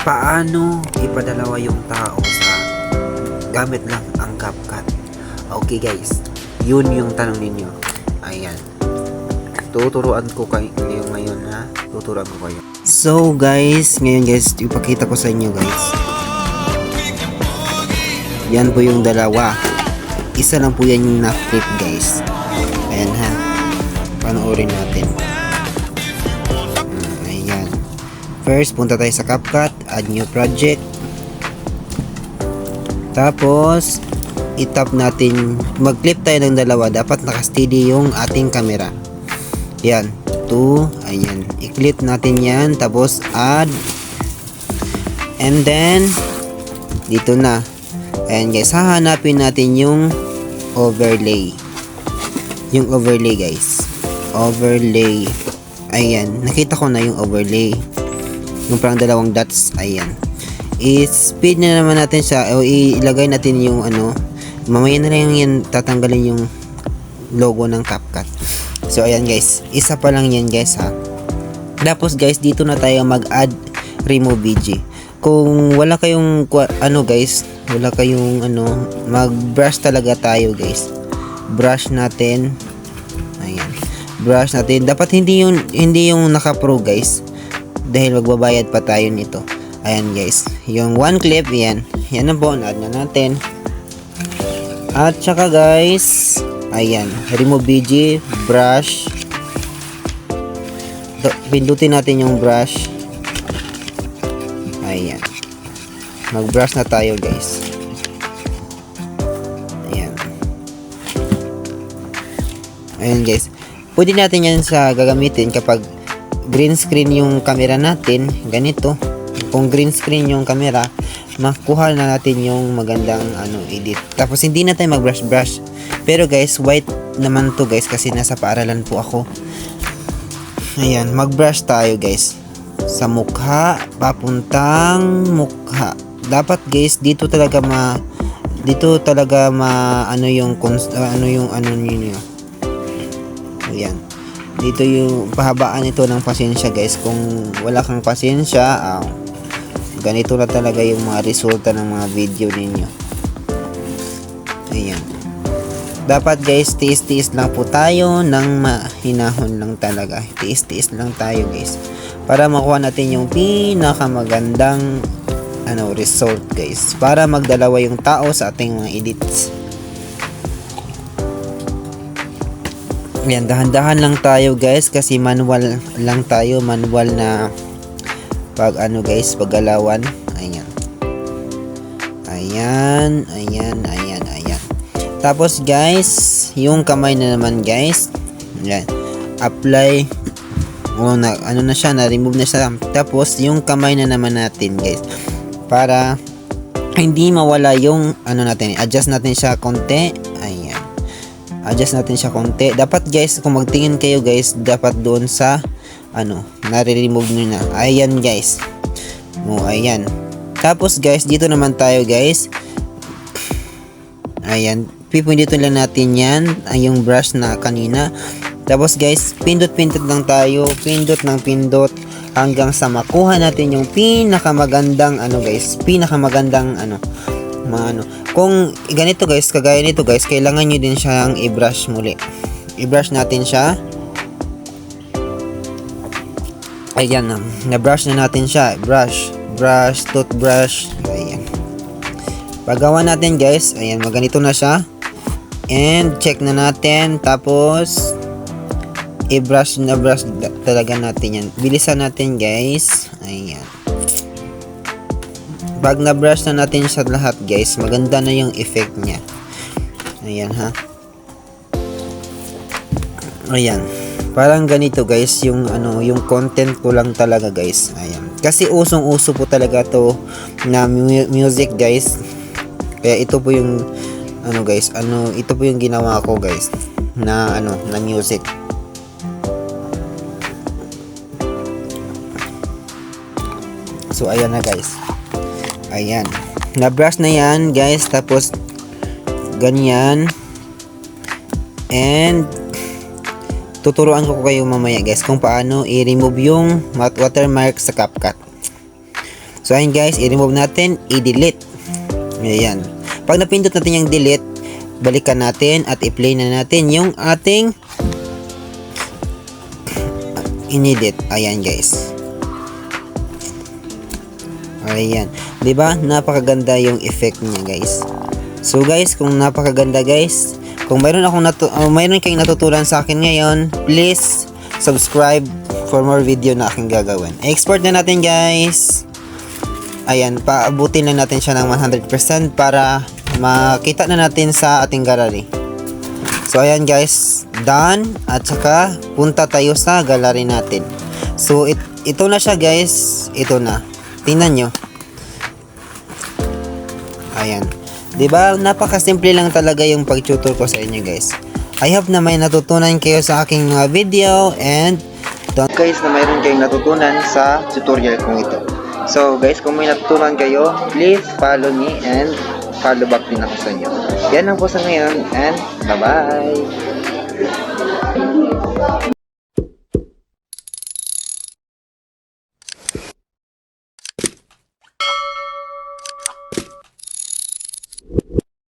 Paano ipadalawa yung tao sa gamit lang ang CapCut? Okay guys, yun yung tanong ninyo. Ayan. Tuturuan ko kayo ngayon ha. Tuturuan ko kayo. So guys, ngayon guys, ipakita ko sa inyo guys. Yan po yung dalawa. Isa lang po yan yung na-flip guys. Ayan ha. Panoorin natin. Ayan. First, punta tayo sa CapCut, add new project. Tapos, itap natin, mag-clip tayo ng dalawa. Dapat naka-steady yung ating camera. Yan, 2, ayan. I-clip natin yan, tapos add. And then, dito na. Ayan guys, hahanapin natin yung overlay. Yung overlay guys. Overlay. Ayan, nakita ko na yung overlay. Yung parang dalawang dots, ayan. I-speed na naman natin siya o ilagay natin yung ano. Mamaya na lang yan tatanggalin yung logo ng CapCut. So ayan guys, isa pa lang yan guys ha. Tapos guys, dito na tayo mag-add remove BG. Kung wala kayong ano guys, wala kayong ano, mag-brush talaga tayo guys. Brush natin. Ayan. Brush natin. Dapat hindi yung naka-pro guys. Dahil magbabayad pa tayo nito. Ayan guys. Yung one clip, yan. Yan na po, add na natin. At saka guys, ayan, remove BG, brush. Pindutin natin yung brush. Ayan. Mag-brush na tayo guys. Ayan. Ayan guys. Pwede natin yan sa gagamitin kapag green screen yung camera natin. Ganito. Kung green screen yung camera, makuha na natin yung magandang ano, edit. Tapos hindi na tayo mag-brush. Pero guys, white naman to guys kasi nasa paaralan po ako. Ayan, mag-brush tayo guys. Sa mukha, papuntang mukha. Dapat guys, dito talaga ano yung ano niyo. Ayan. Dito yung pahabaan ito ng pasensya guys. Kung wala kang pasensya, ganito na talaga yung mga resulta ng mga video ninyo. Ayan. Dapat guys, tiis-tiis lang po tayo ng mahinahon lang talaga. Tiis-tiis lang tayo guys. Para makuha natin yung pinakamagandang result guys. Para magdalawa yung tao sa ating mga edits. Ayan, dahan-dahan lang tayo guys kasi manual lang tayo. Manual na paggalawan. Ayan. Ayan. Tapos guys, yung kamay na naman guys. Ayan. Apply. Na siya, na-remove na siya. Tapos yung kamay na naman natin guys. Para hindi mawala yung natin. Adjust natin siya konti. Ayan. Adjust natin siya konti. Dapat guys, kung magtingin kayo guys, dapat doon sa nare-remove nyo na. Ayan guys. Ayan. Tapos guys, dito naman tayo guys. Ayan. Pipindutin lang natin yan. Yung brush na kanina. Tapos guys, pindot-pindot lang tayo. Pindot ng pindot. Hanggang sa makuha natin yung pinakamagandang Kung ganito guys, kagaya nito guys, kailangan nyo din siyang i-brush muli. I-brush natin siya. Ayan na. Na-brush na natin siya. Brush, toothbrush. Ayan. Paggawa natin guys, ayan, maganito na siya. And check na natin. Tapos i-brush talaga natin yan. Bilisan natin guys. Ayan. Pag na-brush na natin sa lahat guys, maganda na yung effect niya. Ayan ha. Ayan. Parang ganito guys, yung content ko lang talaga guys. Ayan. Kasi usong-uso po talaga to na music guys. Kaya ito po yung ito po yung ginawa ko guys na na music. So ayan na guys. Ayan. Na-brush na yan guys. Tapos ganyan. And tuturuan ko kayo mamaya guys kung paano i-remove yung watermark sa CapCut. So ayun guys, i-remove natin, i-delete. Ayan. Pag napindot natin yung delete, balikan natin at i-play na natin yung ating inedit. Ayan guys. Ayan. 'Di ba? Napakaganda yung effect niya guys. So guys, kung napakaganda guys, kung mayroon kayong natutunan sa akin ngayon, please subscribe for more video na aking gagawin. Export na natin guys. Ayan, paabutin na natin siya ng 100% para makita na natin sa ating gallery. So ayan guys, done. At saka punta tayo sa gallery natin. So ito na siya guys. Ito na. Tingnan nyo. Ayan. 'Di ba? Napakasimple lang talaga yung pag-tutor ko sa inyo guys. I hope na may natutunan kayo sa aking mga video, and guys na mayroon kayong natutunan sa tutorial kong ito. So guys, kung may natutunan kayo, please follow me and follow back din ako sa inyo. Yan lang po sa ngayon, and bye bye!